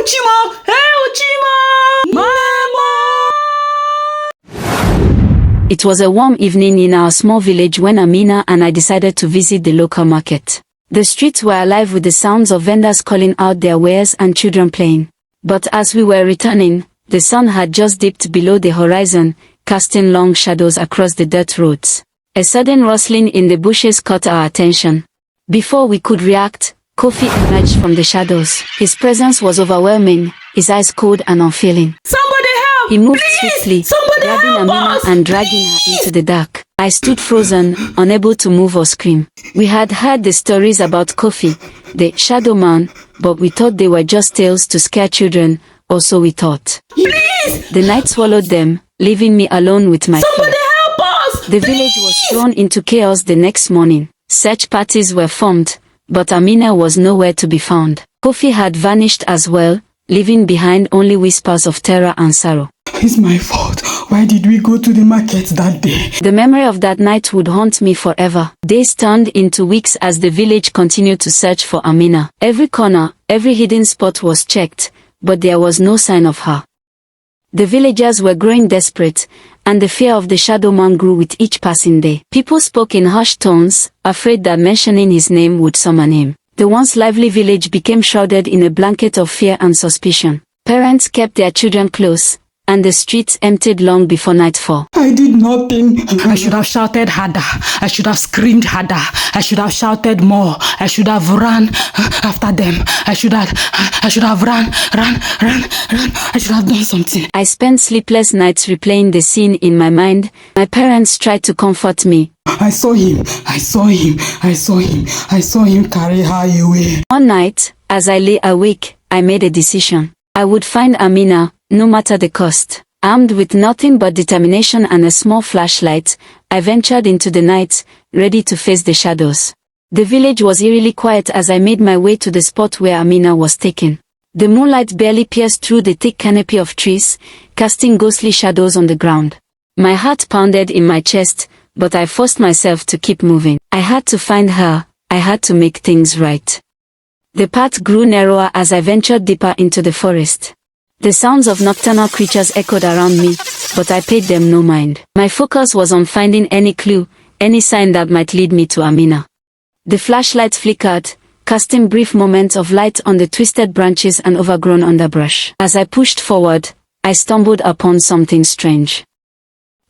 Uchima! Hey, Uchima! Mama! It was a warm evening in our small village when Amina and I decided to visit the local market. The streets were alive with the sounds of vendors calling out their wares and children playing. But as we were returning, the sun had just dipped below the horizon, casting long shadows across the dirt roads. A sudden rustling in the bushes caught our attention. Before we could react, Kofi emerged from the shadows. His presence was overwhelming, his eyes cold and unfeeling. Somebody help! He moved Please! swiftly, Somebody grabbing help Amina us! and dragging her into the dark. I stood frozen, unable to move or scream. We had heard the stories about Kofi, the shadow man, but we thought they were just tales to scare children, or so we thought. Please! The night swallowed them, leaving me alone with my Somebody fear. help us! The village was thrown into chaos the next morning. Search parties were formed, but Amina was nowhere to be found. Kofi had vanished as well, leaving behind only whispers of terror and sorrow. It's my fault. Why did we go to the market that day? The memory of that night would haunt me forever. Days turned into weeks as the village continued to search for Amina. Every corner, every hidden spot was checked, but there was no sign of her. The villagers were growing desperate, and the fear of the shadow man grew with each passing day. People spoke in hushed tones, afraid that mentioning his name would summon him. The once lively village became shrouded in a blanket of fear and suspicion. Parents kept their children close, and the streets emptied long before nightfall. I did nothing. I should have shouted harder. I should have screamed harder. I should have shouted more. I should have run after them. I should have run. I should have done something. I spent sleepless nights replaying the scene in my mind. My parents tried to comfort me. I saw him carry her away. One night, as I lay awake, I made a decision. I would find Amina, no matter the cost. Armed with nothing but determination and a small flashlight, I ventured into the night, ready to face the shadows. The village was eerily quiet as I made my way to the spot where Amina was taken. The moonlight barely pierced through the thick canopy of trees, casting ghostly shadows on the ground. My heart pounded in my chest, but I forced myself to keep moving. I had to find her, I had to make things right. The path grew narrower as I ventured deeper into the forest. The sounds of nocturnal creatures echoed around me, but I paid them no mind. My focus was on finding any clue, any sign that might lead me to Amina. The flashlight flickered, casting brief moments of light on the twisted branches and overgrown underbrush. As I pushed forward, I stumbled upon something strange.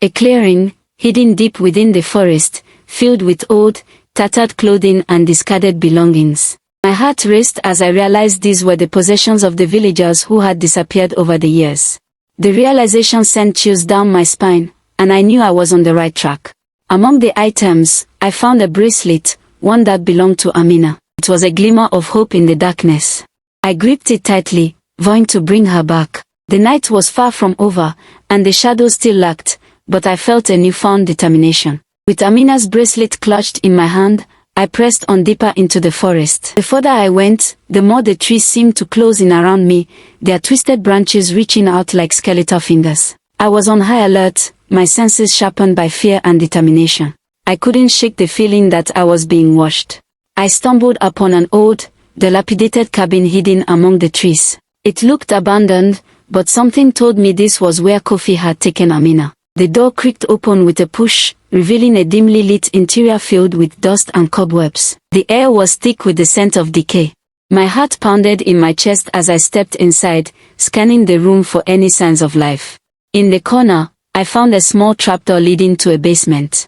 A clearing, hidden deep within the forest, filled with old, tattered clothing and discarded belongings. My heart raced as I realized these were the possessions of the villagers who had disappeared over the years. The realization sent chills down my spine, and I knew I was on the right track. Among the items, I found a bracelet, one that belonged to Amina. It was a glimmer of hope in the darkness. I gripped it tightly, vowing to bring her back. The night was far from over, and the shadows still lurked, but I felt a newfound determination. With Amina's bracelet clutched in my hand, I pressed on deeper into the forest. The further I went, the more the trees seemed to close in around me, their twisted branches reaching out like skeletal fingers. I was on high alert, my senses sharpened by fear and determination. I couldn't shake the feeling that I was being watched. I stumbled upon an old, dilapidated cabin hidden among the trees. It looked abandoned, but something told me this was where Kofi had taken Amina. The door creaked open with a push, revealing a dimly lit interior filled with dust and cobwebs. The air was thick with the scent of decay. My heart pounded in my chest as I stepped inside, scanning the room for any signs of life. In the corner, I found a small trapdoor leading to a basement.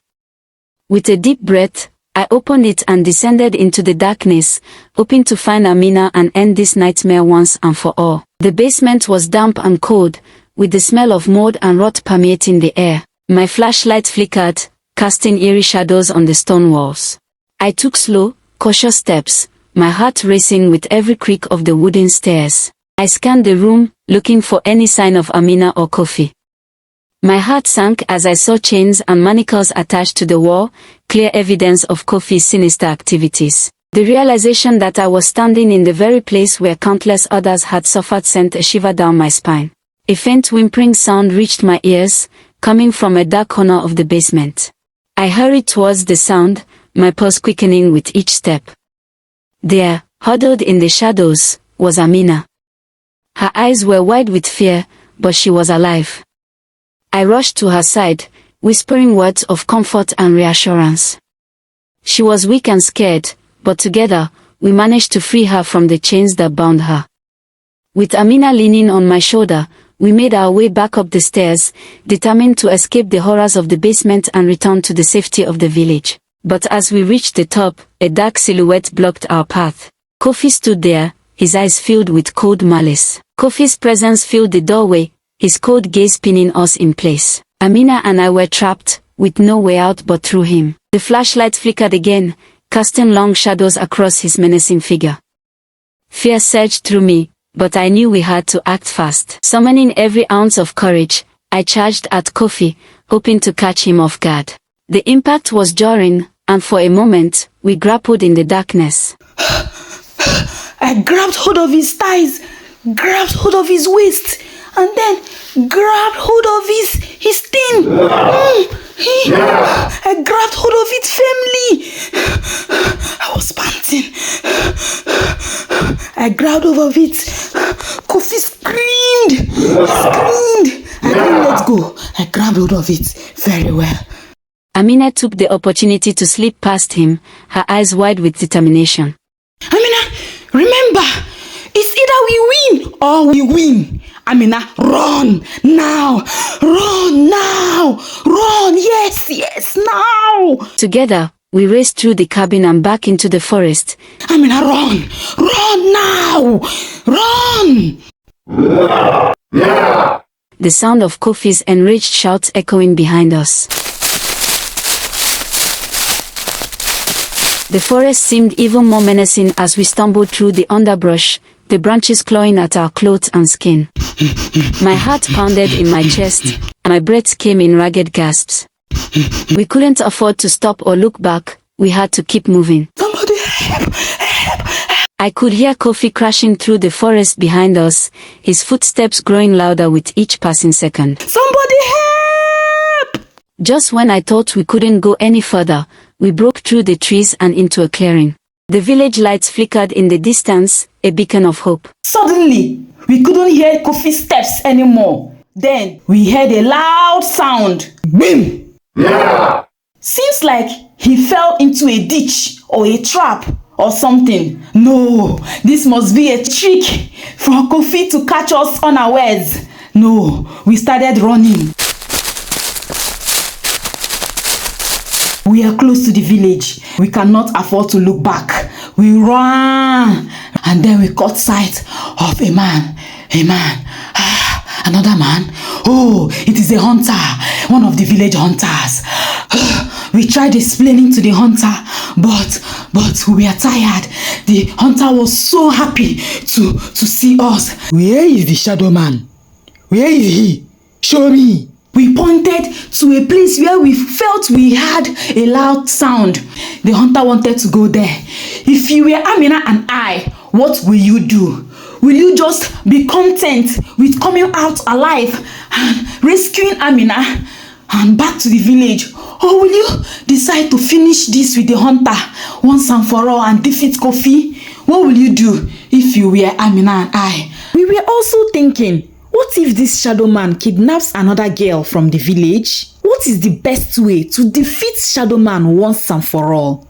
With a deep breath, I opened it and descended into the darkness, hoping to find Amina and end this nightmare once and for all. The basement was damp and cold, with the smell of mold and rot permeating the air. My flashlight flickered, casting eerie shadows on the stone walls. I took slow, cautious steps, my heart racing with every creak of the wooden stairs. I scanned the room, looking for any sign of Amina or Kofi. My heart sank as I saw chains and manacles attached to the wall, clear evidence of Kofi's sinister activities. The realization that I was standing in the very place where countless others had suffered sent a shiver down my spine. A faint whimpering sound reached my ears, coming from a dark corner of the basement. I hurried towards the sound, my pulse quickening with each step. There, huddled in the shadows, was Amina. Her eyes were wide with fear, but she was alive. I rushed to her side, whispering words of comfort and reassurance. She was weak and scared, but together, we managed to free her from the chains that bound her. With Amina leaning on my shoulder, we made our way back up the stairs, determined to escape the horrors of the basement and return to the safety of the village. But as we reached the top, a dark silhouette blocked our path. Kofi stood there, his eyes filled with cold malice. Kofi's presence filled the doorway, his cold gaze pinning us in place. Amina and I were trapped, with no way out but through him. The flashlight flickered again, casting long shadows across his menacing figure. Fear surged through me, but I knew we had to act fast. Summoning every ounce of courage, I charged at Kofi, hoping to catch him off guard. The impact was jarring, and for a moment, we grappled in the darkness. I grabbed hold of his thighs, grabbed hold of his waist, and then grabbed hold of his thing. I grabbed hold of it firmly. I was panting. I grabbed hold of it. Kofi screamed. I didn't let go. I grabbed hold of it very well. Amina took the opportunity to slip past him, her eyes wide with determination. Amina, remember, it's either we win or we win. Amina, run now, run, yes, now. Together, we raced through the cabin and back into the forest. Amina, run now, run. The sound of Kofi's enraged shouts echoing behind us. The forest seemed even more menacing as we stumbled through the underbrush, the branches clawing at our clothes and skin. My heart pounded in my chest, my breath came in ragged gasps. We couldn't afford to stop or look back, we had to keep moving. Somebody help. I could hear Kofi crashing through the forest behind us, his footsteps growing louder with each passing second. Somebody help! Just when I thought we couldn't go any further, we broke through the trees and into a clearing. The village lights flickered in the distance, a beacon of hope. Suddenly, we couldn't hear Kofi's steps anymore. Then, we heard a loud sound. Boom! Yeah! Seems like he fell into a ditch or a trap or something. No, this must be a trick for Kofi to catch us unawares. No, we started running. We are close to the village. We cannot afford to look back. We ran, and then we caught sight of a man. Another man. Oh, it is a hunter, one of the village hunters. We tried explaining to the hunter, but we were tired. The hunter was so happy to see us. Where is the shadow man? Where is he? Show me. We pointed to a place where we felt we had a loud sound. The hunter wanted to go there. If you were Amina and I, what will you do? Will you just be content with coming out alive and rescuing Amina and back to the village? Or will you decide to finish this with the hunter once and for all and defeat Kofi? What will you do if you were Amina and I? We were also thinking, what if this shadow man kidnaps another girl from the village? What is the best way to defeat shadow man once and for all?